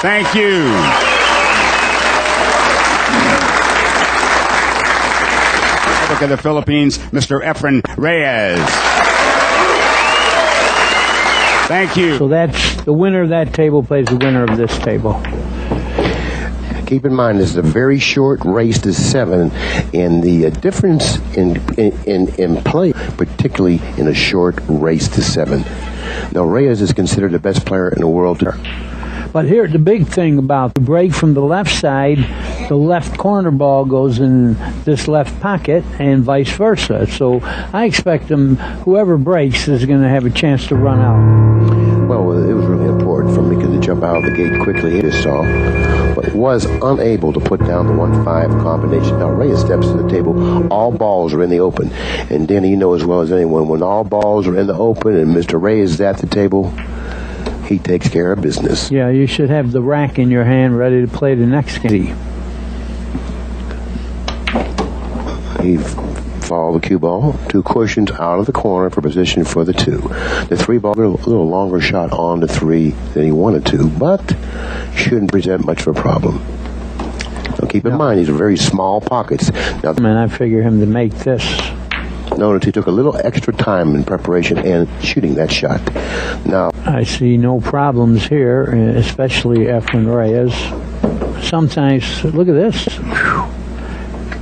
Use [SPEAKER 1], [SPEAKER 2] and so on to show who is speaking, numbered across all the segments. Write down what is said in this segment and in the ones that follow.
[SPEAKER 1] Thank you. Republic of the Philippines, Mr. EFREN Reyes. Thank you.
[SPEAKER 2] So that's the winner of that table plays the winner of this table.
[SPEAKER 3] Keep in mind, this is a very short race to 7, and the difference in play, particularly in a short race to 7. Now, Reyes is considered the best player in the world.
[SPEAKER 2] But here, the big thing about the break from the left side, the left corner ball goes in this left pocket and vice versa. So I expect them, whoever breaks is going to have a chance to run out.
[SPEAKER 3] Well, it was really important for me to jump out of the gate quickly, he saw, but was unable to put down the 1-5 combination. Now, Reyes steps to the table. All balls are in the open. And Danny, you know as well as anyone, when all balls are in the open and Mr. Reyes is at the table, he takes care of business.
[SPEAKER 2] Yeah, you should have the rack in your hand ready to play the next game.
[SPEAKER 3] He followed the cue ball, 2 cushions out of the corner for position for the 2. The 3 ball, a little longer shot on the 3 than he wanted to, but shouldn't present much of a problem. Now keep in mind, these are very small pockets. Now,
[SPEAKER 2] Man, I figure him to make this.
[SPEAKER 3] Notice he took a little extra time in preparation and shooting that shot. Now,
[SPEAKER 2] I see no problems here, especially EFREN Reyes. Sometimes, look at this. Whew.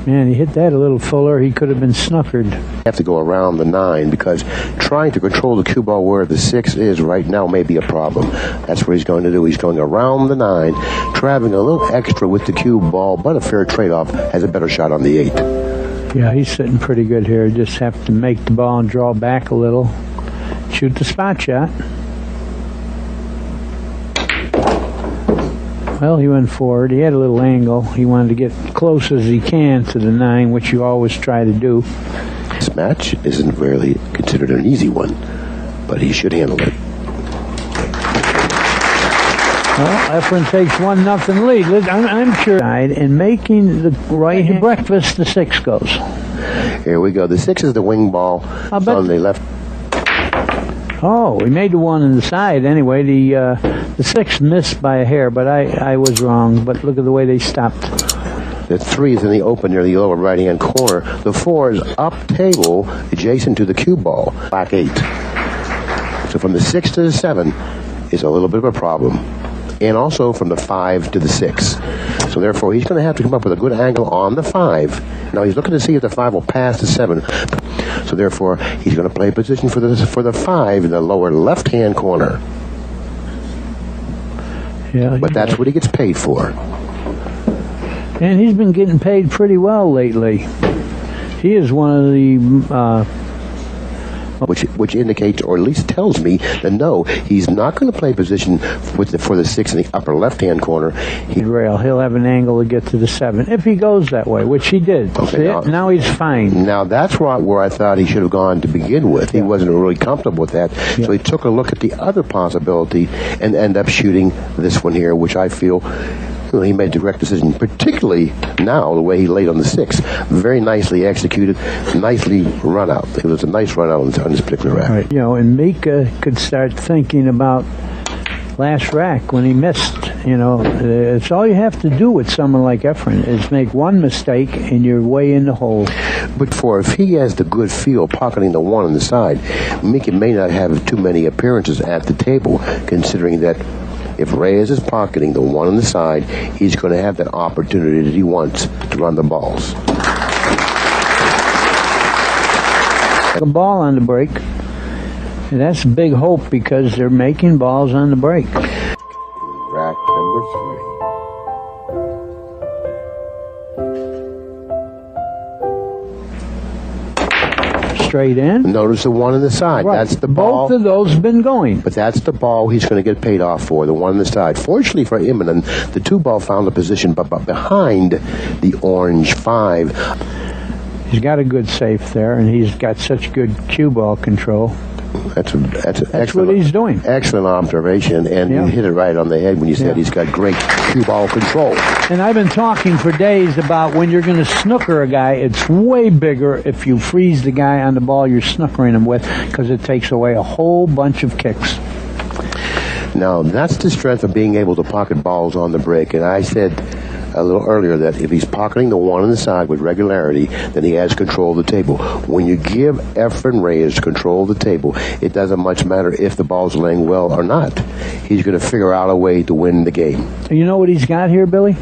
[SPEAKER 2] Man, he hit that a little fuller. He could have been snookered.
[SPEAKER 3] Have to go around the 9 because trying to control the cue ball where the 6 is right now may be a problem. That's what he's going to do. He's going around the 9, traveling a little extra with the cue ball, but a fair trade-off, has a better shot on the 8.
[SPEAKER 2] Yeah, he's sitting pretty good here. Just have to make the ball and draw back a little. Shoot the spot shot. Well, he went forward. He had a little angle. He wanted to get close as he can to the 9, which you always try to do.
[SPEAKER 3] This match isn't really considered an easy one, but he should handle it.
[SPEAKER 2] Well, EFREN takes 1-0 lead. I'm sure. In making the right-hand breakfast, the 6 goes.
[SPEAKER 3] Here we go. The 6 is the wing ball on the left.
[SPEAKER 2] Oh, he made the 1 in the side anyway. The 6 missed by a hair, but I was wrong. But look at the way they stopped.
[SPEAKER 3] The 3 is in the open near the lower right-hand corner. The 4 is up table, adjacent to the cue ball, back 8. So from the 6 to the 7 is a little bit of a problem. And also from the 5 to the 6. So therefore, he's going to have to come up with a good angle on the 5. Now he's looking to see if the 5 will pass the 7. So therefore, he's going to play position for the 5 in the lower left-hand corner.
[SPEAKER 2] Yeah,
[SPEAKER 3] but that's what he gets paid for.
[SPEAKER 2] And he's been getting paid pretty well lately. He is one of the...
[SPEAKER 3] Which indicates, or at least tells me, that no, he's not going to play position for the 6 in the upper left-hand corner.
[SPEAKER 2] He'll have an angle to get to the 7 if he goes that way, which he did.
[SPEAKER 3] Okay,
[SPEAKER 2] now he's fine.
[SPEAKER 3] Now that's where I thought he should have gone to begin with. He wasn't really comfortable with that, so he took a look at the other possibility and ended up shooting this one here, which I feel. He made the correct decision, particularly now the way he laid on the 6. Very nicely executed, nicely run out. It was a nice run out on this particular rack.
[SPEAKER 2] Right. And Mika could start thinking about last rack when he missed. It's all you have to do with someone like EFREN is make one mistake and you're way in the hole.
[SPEAKER 3] But if he has the good feel pocketing the 1 on the side, Mika may not have too many appearances at the table, considering that if Reyes is pocketing the 1 on the side, he's going to have that opportunity that he wants to run the balls.
[SPEAKER 2] A ball on the break. And that's a big hope because they're making balls on the break.
[SPEAKER 3] Rack number 3.
[SPEAKER 2] Straight in.
[SPEAKER 3] Notice the 1 on the side.
[SPEAKER 2] Right.
[SPEAKER 3] That's the ball.
[SPEAKER 2] Both of those have been going.
[SPEAKER 3] But that's the ball he's going to get paid off for, the 1 on the side. Fortunately for Immonen, the 2 ball found a position but behind the orange 5.
[SPEAKER 2] He's got a good safe there, and he's got such good cue ball control.
[SPEAKER 3] That's
[SPEAKER 2] what he's doing.
[SPEAKER 3] Excellent observation, and you hit it right on the head when you said he's got great cue ball control.
[SPEAKER 2] And I've been talking for days about when you're going to snooker a guy, it's way bigger if you freeze the guy on the ball you're snookering him with, because it takes away a whole bunch of kicks.
[SPEAKER 3] Now, that's the strength of being able to pocket balls on the break. And I said a little earlier that if he's pocketing the one on the side with regularity, then he has control of the table. When you give EFREN Reyes control of the table, it doesn't much matter if the ball's laying well or not. He's going to figure out a way to win the game.
[SPEAKER 2] You know what he's got here, Billy?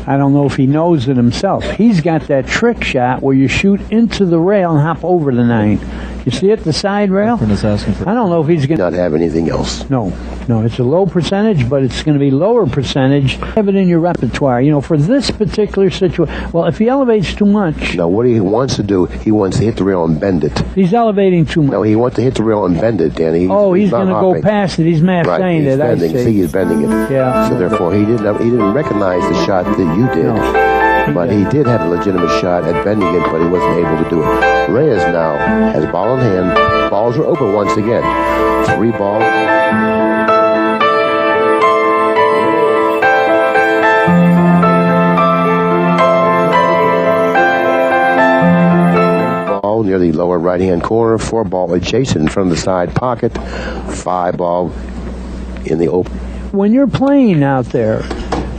[SPEAKER 2] I don't know if he knows it himself. He's got that trick shot where you shoot into the rail and hop over the 9. You see it, the side rail? I don't know if he's going to
[SPEAKER 3] not have anything else.
[SPEAKER 2] No, it's a low percentage, but it's going to be lower percentage. Have it in your repertoire, for this particular situation. Well, if he elevates too much.
[SPEAKER 3] No, what he wants to do, he wants to hit the rail and bend it.
[SPEAKER 2] He's elevating too much.
[SPEAKER 3] No, he wants to hit the rail and bend it, Danny.
[SPEAKER 2] He's going to go past it. He's saying
[SPEAKER 3] he's
[SPEAKER 2] it.
[SPEAKER 3] Bending.
[SPEAKER 2] I see.
[SPEAKER 3] He's bending it.
[SPEAKER 2] Yeah.
[SPEAKER 3] So therefore, he didn't recognize the shot that you did.
[SPEAKER 2] No.
[SPEAKER 3] But he did have a legitimate shot at bending it, but he wasn't able to do it. Reyes now has ball in hand. Balls are open once again. 3 balls. Ball near the lower right-hand corner. 4 ball adjacent from the side pocket. 5 ball in the open.
[SPEAKER 2] When you're playing out there,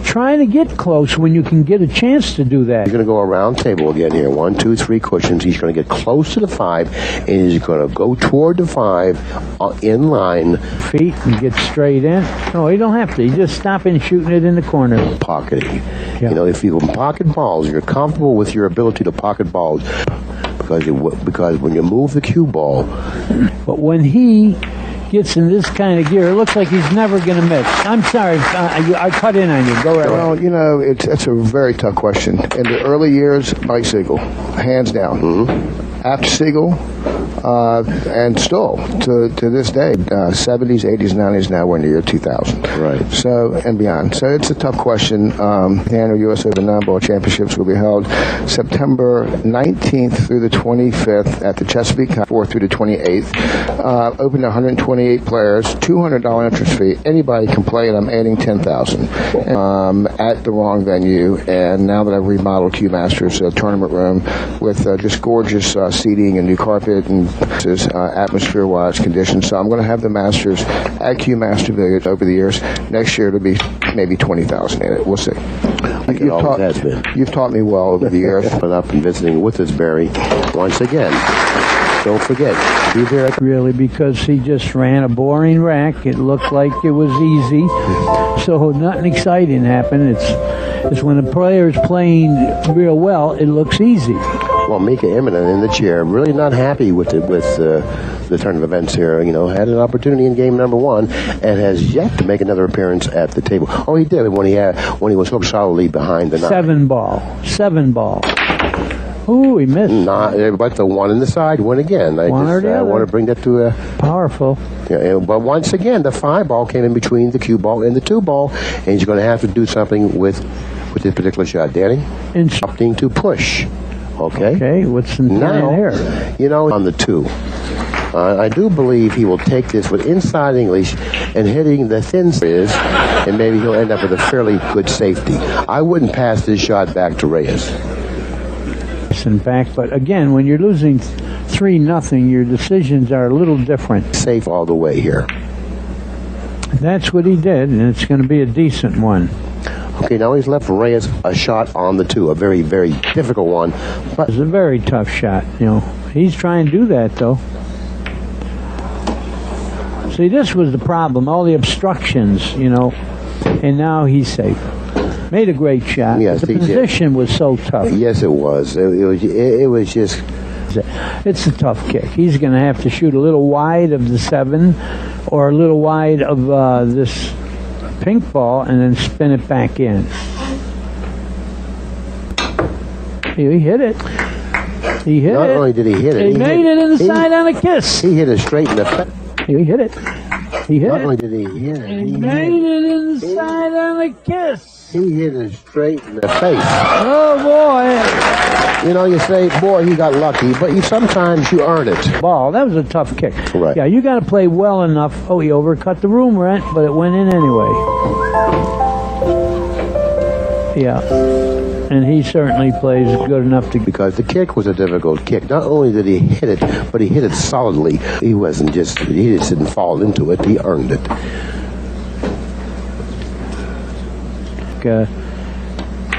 [SPEAKER 2] try to get close when you can get a chance to do that.
[SPEAKER 3] He's going to go around table again here. 1, 2, 3 cushions. He's going to get close to the 5, and he's going to go toward the 5 in line.
[SPEAKER 2] Feet and get straight in. No, you don't have to. You just stop and shooting it in the corner.
[SPEAKER 3] Pocketing.
[SPEAKER 2] Yeah.
[SPEAKER 3] If you can pocket balls, you're comfortable with your ability to pocket balls because when you move the cue ball.
[SPEAKER 2] But when he gets in this kind of gear, it looks like he's never going to miss. I'm sorry, I cut in on you. Go right ahead.
[SPEAKER 4] Well, it's a very tough question. In the early years, Mike Siegel, hands down.
[SPEAKER 3] Mm-hmm.
[SPEAKER 4] After Siegel, and still to this day, 70s, 80s, 90s. Now we're in the year 2000.
[SPEAKER 3] Right.
[SPEAKER 4] So and beyond. So it's a tough question. The annual U.S. Open 9-ball championships will be held September 19th through the 25th at the Chesapeake 4th through the 28th. Open to 128 players, $200 entrance fee. Anybody can play, and I'm adding 10,000 at the wrong venue. And now that I've remodeled Q Masters tournament room with just gorgeous seating and new carpet and atmosphere-wise conditions. So I'm going to have the Masters at Q Master Village over the years. Next year it'll be maybe 20,000 in it. We'll see. You've taught me well over the years.
[SPEAKER 3] But up and visiting with us, Barry, once again. Don't forget, be there.
[SPEAKER 2] Really, because he just ran a boring rack. It looked like it was easy. So nothing exciting happened. It's when a player is playing real well, it looks easy.
[SPEAKER 3] Well, Mika Immonen in the chair, really not happy with the turn of events here. Had an opportunity in game number 1 and has yet to make another appearance at the table. Oh, he did when he was hooked solidly behind the 9.
[SPEAKER 2] 7 ball. Ooh, he missed.
[SPEAKER 3] But the 1 in the side went again. I want to bring that to
[SPEAKER 2] powerful.
[SPEAKER 3] Yeah, but once again, the 5 ball came in between the cue ball and the 2 ball, and he's going to have to do something with this particular shot, Danny. Opting to push. Okay,
[SPEAKER 2] what's the plan there?
[SPEAKER 3] On the 2. I do believe he will take this with inside English and hitting the thin is, and maybe he'll end up with a fairly good safety. I wouldn't pass this shot back to Reyes.
[SPEAKER 2] In fact, but again, when you're losing 3-0, your decisions are a little different.
[SPEAKER 3] Safe all the way here.
[SPEAKER 2] That's what he did, and it's going to be a decent one.
[SPEAKER 3] Okay, now he's left Reyes a shot on the 2, a very, very difficult one. But
[SPEAKER 2] it's a very tough shot. He's trying to do that, though. See, this was the problem, all the obstructions, and now he's safe. Made a great shot.
[SPEAKER 3] Yes,
[SPEAKER 2] the position was so tough.
[SPEAKER 3] Yes, it was. It was just...
[SPEAKER 2] It's a tough kick. He's going to have to shoot a little wide of the 7 or a little wide of this pink ball and then spin it back in. He hit it.
[SPEAKER 3] Not only did he hit it,
[SPEAKER 2] he made it inside on a kiss.
[SPEAKER 3] He hit it straight in the face.
[SPEAKER 2] He hit it.
[SPEAKER 3] Not only did he hit it,
[SPEAKER 2] he made it inside on a kiss.
[SPEAKER 3] He hit it straight in the face.
[SPEAKER 2] Oh, boy.
[SPEAKER 3] You say, boy, he got lucky, but sometimes you earn it.
[SPEAKER 2] Ball, that was a tough kick.
[SPEAKER 3] Right.
[SPEAKER 2] Yeah, you got to play well enough. Oh, he overcut the room rent, but it went in anyway. Yeah. And he certainly plays good enough to...
[SPEAKER 3] Because the kick was a difficult kick. Not only did he hit it, but he hit it solidly. He just didn't fall into it. He earned it.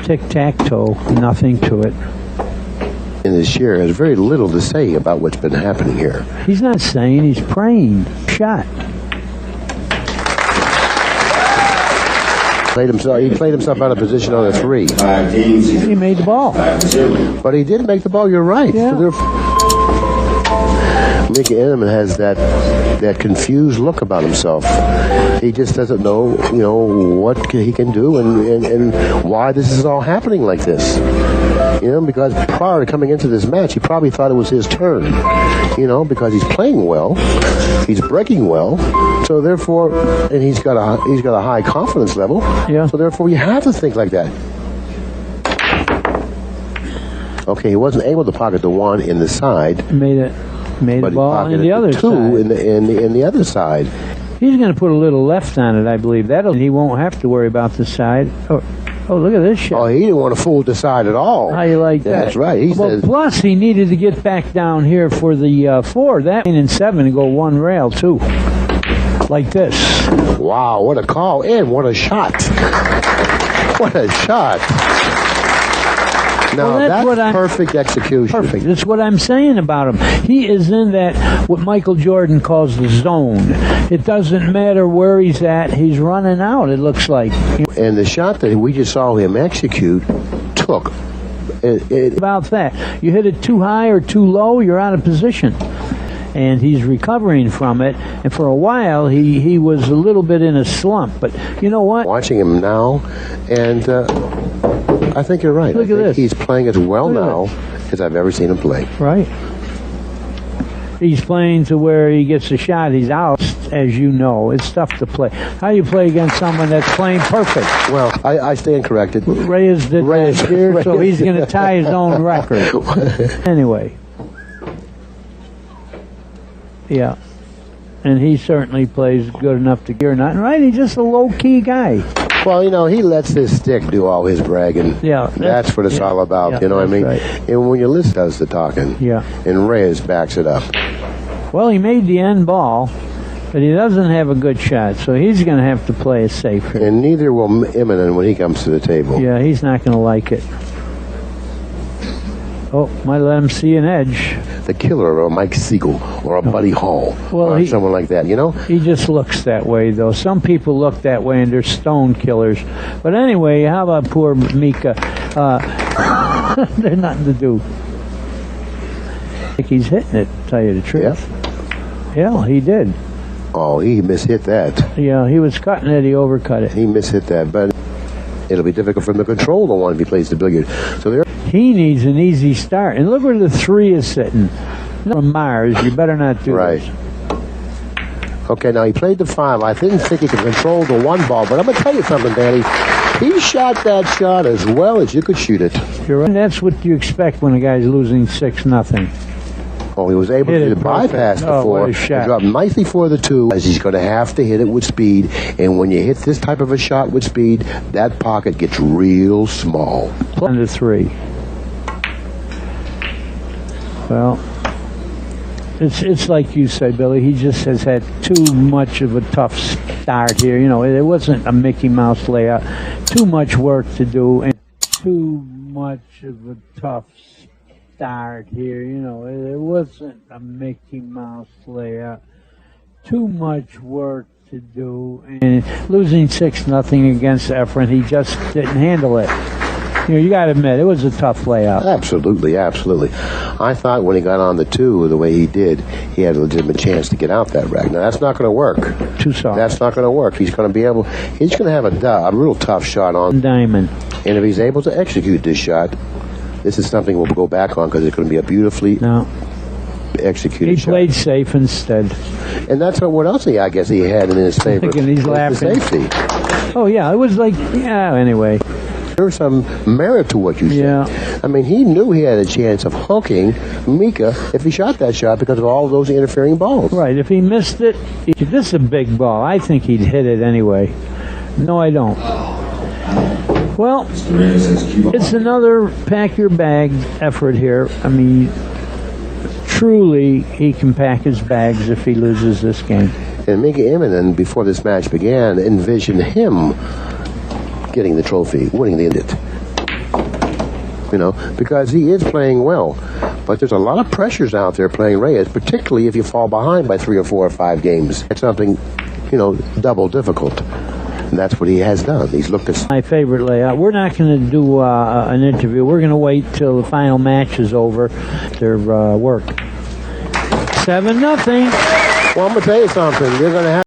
[SPEAKER 2] tic-tac-toe, nothing to it.
[SPEAKER 3] And this year has very little to say about what's been happening here.
[SPEAKER 2] He's not saying, he's praying. Shot.
[SPEAKER 3] He played himself out of position on a 3.
[SPEAKER 2] He made the ball.
[SPEAKER 3] But he did make the ball, you're right.
[SPEAKER 2] Yeah.
[SPEAKER 3] Mickey Inman has that confused look about himself. He just doesn't know, what he can do and why this is all happening like this. Because prior to coming into this match, he probably thought it was his turn. Because he's playing well, he's breaking well, so therefore, and he's got a high confidence level.
[SPEAKER 2] Yeah.
[SPEAKER 3] So therefore, you have to think like that. Okay, he wasn't able to pocket the 1 in the side.
[SPEAKER 2] Made
[SPEAKER 3] But
[SPEAKER 2] the
[SPEAKER 3] he
[SPEAKER 2] ball in
[SPEAKER 3] pocketed
[SPEAKER 2] the other
[SPEAKER 3] the 2
[SPEAKER 2] side.
[SPEAKER 3] in the other side.
[SPEAKER 2] He's going to put a little left on it, I believe. He won't have to worry about the side. Oh, look at this shot.
[SPEAKER 3] Oh, he didn't want to fool the side at all.
[SPEAKER 2] How you like that?
[SPEAKER 3] That's right. He says,
[SPEAKER 2] plus he needed to get back down here for the 4. That 9 and 7 to go 1 rail too, like this.
[SPEAKER 3] wow, what a call and what a shot. What a shot. Now,
[SPEAKER 2] Well,
[SPEAKER 3] that's perfect execution.
[SPEAKER 2] Perfect. That's what I'm saying about him. He is in that, what Michael Jordan calls the zone. It doesn't matter where he's at. He's running out, it looks like.
[SPEAKER 3] And the shot that we just saw him execute took.
[SPEAKER 2] About that. You hit it too high or too low, you're out of position. And he's recovering from it. And for a while, he was a little bit in a slump. But you know what?
[SPEAKER 3] Watching him now, and I think you're right.
[SPEAKER 2] Look at this.
[SPEAKER 3] He's playing as well
[SPEAKER 2] Look at
[SPEAKER 3] now as I've ever seen him play.
[SPEAKER 2] Right. He's playing to where he gets a shot, he's out. As you know, it's tough to play. How do you play against someone that's playing perfect?
[SPEAKER 3] Well, I stand corrected.
[SPEAKER 2] Reyes did last year, so he's going to tie his own record. Anyway. Yeah. And he certainly plays good enough to gear nothing, right? He's just a low-key guy.
[SPEAKER 3] Well, he lets his stick do all his bragging.
[SPEAKER 2] Yeah.
[SPEAKER 3] That's what it's all about,
[SPEAKER 2] yeah,
[SPEAKER 3] you know what I mean?
[SPEAKER 2] right.
[SPEAKER 3] And when your list does the talking,
[SPEAKER 2] Yeah.
[SPEAKER 3] and Reyes backs it up.
[SPEAKER 2] Well, he made the end ball, but he doesn't have a good shot, so he's going to have to play it safe here.
[SPEAKER 3] And neither will Eminem when he comes to the table.
[SPEAKER 2] Yeah, he's not going to like it. Oh, might let him see an edge.
[SPEAKER 3] The killer or a Mike Siegel or a Buddy Hall or someone like that,
[SPEAKER 2] He just looks that way, though. Some people look that way, and they're stone killers. But anyway, how about poor Mika? There's nothing to do. I think he's hitting it, to tell you the truth. Yeah, he did.
[SPEAKER 3] Oh, he mishit that.
[SPEAKER 2] Yeah, he was cutting it, he overcut it.
[SPEAKER 3] He mishit that, but it'll be difficult for him to control the 1 if he plays the billiard. So there.
[SPEAKER 2] He needs an easy start. And look where the 3 is sitting. From Mars, you better not do
[SPEAKER 3] Right.
[SPEAKER 2] this.
[SPEAKER 3] Okay, now he played the 5. I didn't think he could control the 1 ball, but I'm going to tell you something, Danny. He shot that shot as well as you could shoot it.
[SPEAKER 2] You're right. That's what you expect when a guy's losing 6-0.
[SPEAKER 3] Oh, he was able
[SPEAKER 2] Hit
[SPEAKER 3] to
[SPEAKER 2] it
[SPEAKER 3] bypass
[SPEAKER 2] perfect.
[SPEAKER 3] the
[SPEAKER 2] Oh,
[SPEAKER 3] 4
[SPEAKER 2] what a shot.
[SPEAKER 3] and drop nicely for the 2, as he's going to have to hit it with speed. And when you hit this type of a shot with speed, that pocket gets real small.
[SPEAKER 2] Under 3. Well, it's like you say, Billy. He just has had too much of a tough start here. It wasn't a Mickey Mouse layout. Too much work to do, and too much of a tough start here. It wasn't a Mickey Mouse layout. Too much work to do, and losing 6-0 against EFREN, he just didn't handle it. You got to admit, it was a tough layout.
[SPEAKER 3] Absolutely, absolutely. I thought when he got on the 2 the way he did, he had a legitimate chance to get out that rack. Now, that's not going to work.
[SPEAKER 2] Too soft.
[SPEAKER 3] That's not going to work. He's going to have a real tough shot on.
[SPEAKER 2] Diamond.
[SPEAKER 3] And if he's able to execute this shot, this is something we'll go back on because it's going to be a beautifully executed shot.
[SPEAKER 2] He played safe instead.
[SPEAKER 3] And that's what else I guess he had in his favor.
[SPEAKER 2] And he's laughing.
[SPEAKER 3] The safety.
[SPEAKER 2] Oh, yeah, it was like, anyway.
[SPEAKER 3] There's some merit to what you said.
[SPEAKER 2] Yeah.
[SPEAKER 3] I mean, he knew he had a chance of hooking Mika if he shot that shot because of all of those interfering balls.
[SPEAKER 2] Right. If he missed it, this is a big ball. I think he'd hit it anyway. No, I don't. Well, it's another pack your bag effort here. I mean, truly, he can pack his bags if he loses this game.
[SPEAKER 3] And Mickey Eminem, before this match began, envisioned him getting the trophy, winning the it. You know, because he is playing well. But there's a lot of pressures out there playing Reyes, particularly if you fall behind by 3 or 4 or 5 games. It's something, you know, double difficult. And that's what he has done. He's looked at
[SPEAKER 2] My favorite layout. We're not going to do an interview. We're going to wait till the final match is over. Their work. 7-0.
[SPEAKER 3] Well, I'm going to tell you something. You're going to have